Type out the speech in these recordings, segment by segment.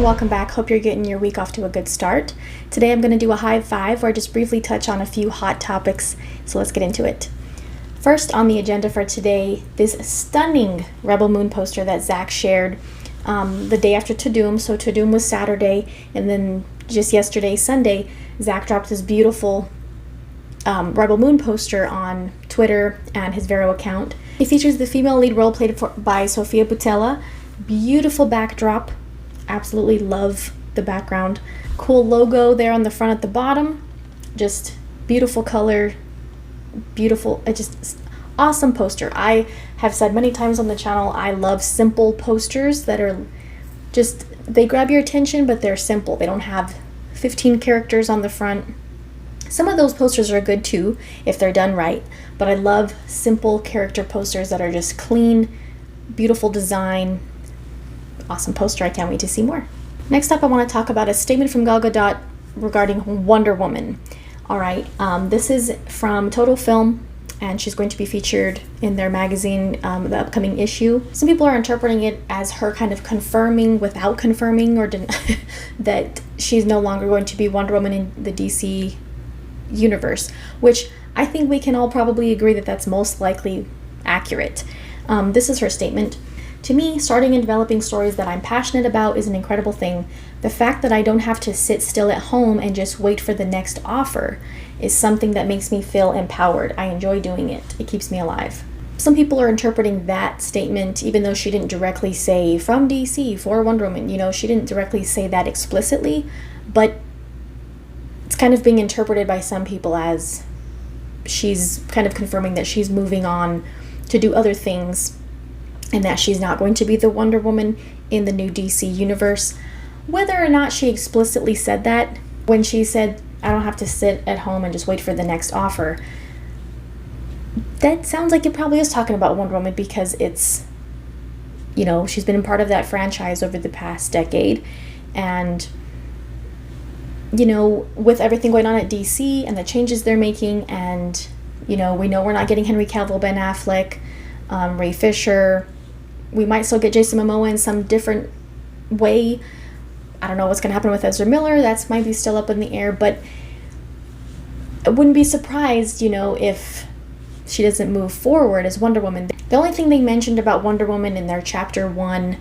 welcome back. Hope you're getting your week off to a good start. Today I'm going to do a Hive 5 where I just briefly touch on a few hot topics, so let's get into it. First on the agenda for today, this stunning Rebel Moon poster that Zack shared the day after Tudum. So Tudum was Saturday, and then just yesterday, Sunday, Zack dropped this beautiful Rebel Moon poster on Twitter and his Vero account. It features the female lead role played by Sofia Boutella. Beautiful backdrop. Absolutely love the background. Cool logo there on the front at the bottom. Just beautiful color. Beautiful. Just awesome poster. I have said many times on the channel, I love simple posters that are just, they grab your attention, but they're simple. They don't have 15 characters on the front. Some of those posters are good too, if they're done right, but I love simple character posters that are just clean, beautiful design. Awesome poster. I can't wait to see more. Next up, I want to talk about a statement from Gal Gadot regarding Wonder Woman. All right, this is from Total Film, and she's going to be featured in their magazine, the upcoming issue. Some people are interpreting it as her kind of confirming without confirming, or that she's no longer going to be Wonder Woman in the DC universe, which I think we can all probably agree that that's most likely accurate. This is her statement. To me, starting and developing stories that I'm passionate about is an incredible thing. The fact that I don't have to sit still at home and just wait for the next offer is something that makes me feel empowered. I enjoy doing it. It keeps me alive. Some people are interpreting that statement, even though she didn't directly say from DC for Wonder Woman, she didn't directly say that explicitly, but it's kind of being interpreted by some people as she's kind of confirming that she's moving on to do other things and that she's not going to be the Wonder Woman in the new DC universe. Whether or not she explicitly said that, when she said, I don't have to sit at home and just wait for the next offer, that sounds like it probably is talking about Wonder Woman, because it's, she's been a part of that franchise over the past decade. And, with everything going on at DC and the changes they're making, and, we know we're not getting Henry Cavill, Ben Affleck, Ray Fisher. We might still get Jason Momoa in some different way. I don't know what's going to happen with Ezra Miller. That's might be still up in the air, but I wouldn't be surprised, if she doesn't move forward as Wonder Woman. The only thing they mentioned about Wonder Woman in their Chapter 1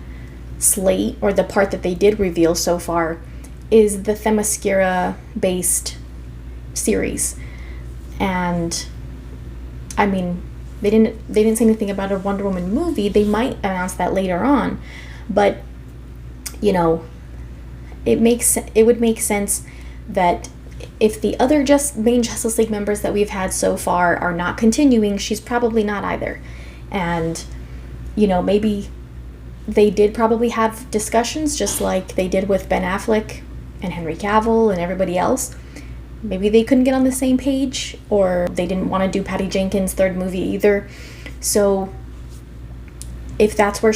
slate, or the part that they did reveal so far, is the Themyscira-based series. And, I mean, they didn't say anything about a Wonder Woman movie. They might announce that later on, but it would make sense that if the other main Justice League members that we've had so far are not continuing, she's probably not either. And maybe they did probably have discussions just like they did with Ben Affleck and Henry Cavill and everybody else. Maybe they couldn't get on the same page, or they didn't want to do Patty Jenkins' third movie either. So if that's where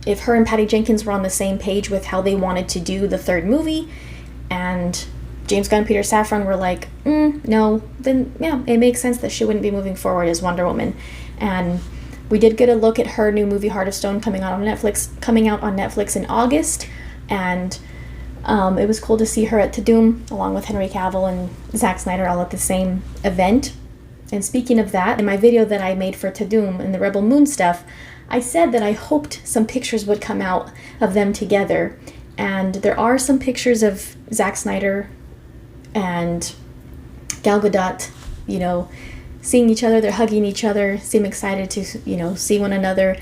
if her and Patty Jenkins were on the same page with how they wanted to do the third movie, and James Gunn and Peter Safran were like, no, then yeah, it makes sense that she wouldn't be moving forward as Wonder Woman. And we did get a look at her new movie Heart of Stone coming out on Netflix in August, and it was cool to see her at Tudum along with Henry Cavill and Zack Snyder all at the same event. And speaking of that, in my video that I made for Tudum and the Rebel Moon stuff, I said that I hoped some pictures would come out of them together. And there are some pictures of Zack Snyder and Gal Gadot, seeing each other. They're hugging each other, seem excited to, see one another.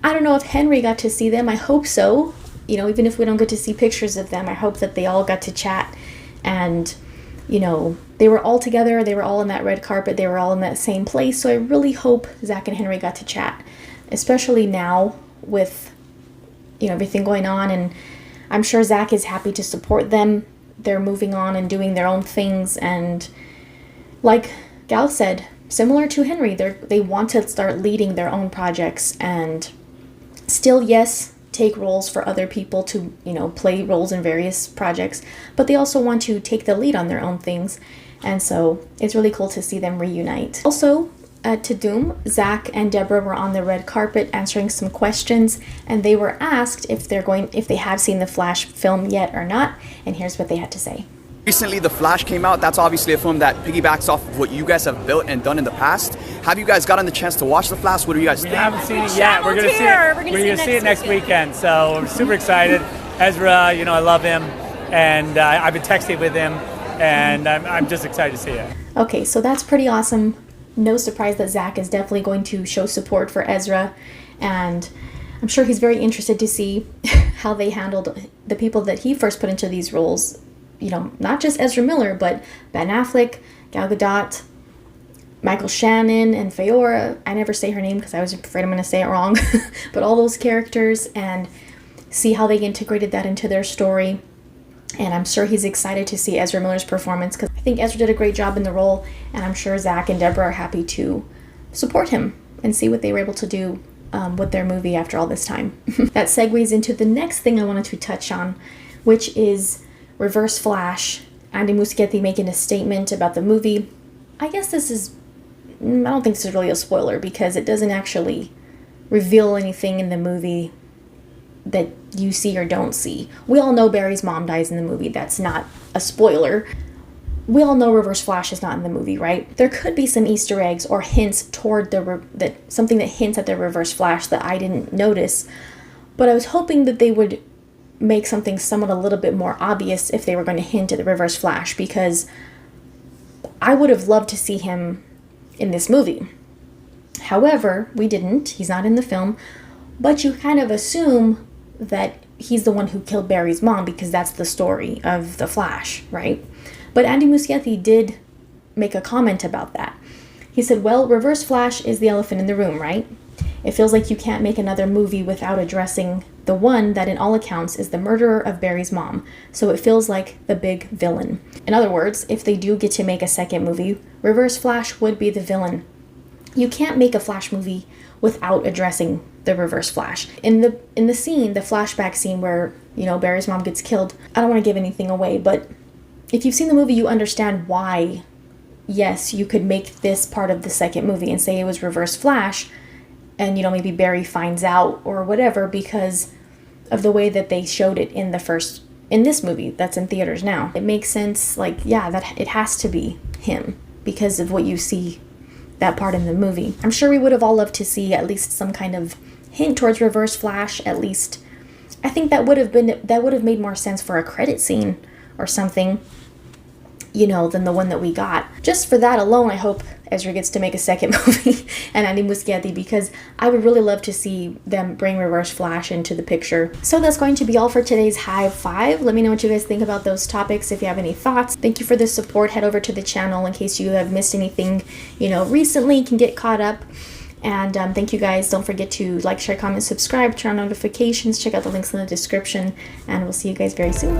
I don't know if Henry got to see them. I hope so. Even if we don't get to see pictures of them, I hope that they all got to chat. And, they were all together. They were all on that red carpet. They were all in that same place. So I really hope Zack and Henry got to chat, especially now with, everything going on. And I'm sure Zack is happy to support them. They're moving on and doing their own things. And like Gal said, similar to Henry, they want to start leading their own projects and still, yes, take roles for other people to, play roles in various projects, but they also want to take the lead on their own things. And so it's really cool to see them reunite. Also, at Doom, Zack and Deborah were on the red carpet answering some questions, and they were asked if they have seen the Flash film yet or not, and here's what they had to say. Recently, The Flash came out. That's obviously a film that piggybacks off of what you guys have built and done in the past. Have you guys gotten the chance to watch The Flash? What do you guys think? We haven't seen it yet. We're going to see it. We're going to see it next weekend. So we're super excited. Ezra, you know, I love him, and I've been texting with him, and I'm just excited to see it. Okay, so that's pretty awesome. No surprise that Zack is definitely going to show support for Ezra, and I'm sure he's very interested to see how they handled the people that he first put into these roles. You know, not just Ezra Miller, but Ben Affleck, Gal Gadot, Michael Shannon, and Feora. I never say her name because I was afraid I'm going to say it wrong. But all those characters, and see how they integrated that into their story. And I'm sure he's excited to see Ezra Miller's performance because I think Ezra did a great job in the role. And I'm sure Zack and Deborah are happy to support him and see what they were able to do with their movie after all this time. That segues into the next thing I wanted to touch on, which is Reverse Flash. Andy Muschietti making a statement about the movie. I guess this is, I don't think this is really a spoiler because it doesn't actually reveal anything in the movie that you see or don't see. We all know Barry's mom dies in the movie. That's not a spoiler. We all know Reverse Flash is not in the movie, right? There could be some Easter eggs or hints toward something that hints at the Reverse Flash that I didn't notice. But I was hoping that they would make something somewhat a little bit more obvious if they were going to hint at the Reverse Flash, because I would have loved to see him in this movie. However, we didn't. He's not in the film, but you kind of assume that he's the one who killed Barry's mom because that's the story of the Flash, right? But Andy Muschietti did make a comment about that. He said, well, Reverse Flash is the elephant in the room, right? It feels like you can't make another movie without addressing the one that in all accounts is the murderer of Barry's mom, so it feels like the big villain. In other words, if they do get to make a second movie, Reverse Flash would be the villain. You can't make a Flash movie without addressing the Reverse Flash. In the scene, the flashback scene where, you know, Barry's mom gets killed, I don't want to give anything away, but if you've seen the movie, you understand why, yes, you could make this part of the second movie and say it was Reverse Flash, and, you know, maybe Barry finds out or whatever because of the way that they showed it in this movie that's in theaters now. It makes sense, like, yeah, that it has to be him because of what you see that part in the movie. I'm sure we would have all loved to see at least some kind of hint towards Reverse Flash, at least. I think that would have made more sense for a credit scene or something, you know, than the one that we got. Just for that alone, I hope Ezra gets to make a second movie and Andy Muschietti, because I would really love to see them bring Reverse Flash into the picture. So that's going to be all for today's Hive 5. Let me know what you guys think about those topics if you have any thoughts. Thank you for the support. Head over to the channel in case you have missed anything, you know, recently. You can get caught up. And thank you guys. Don't forget to like, share, comment, subscribe, turn on notifications, check out the links in the description, and we'll see you guys very soon.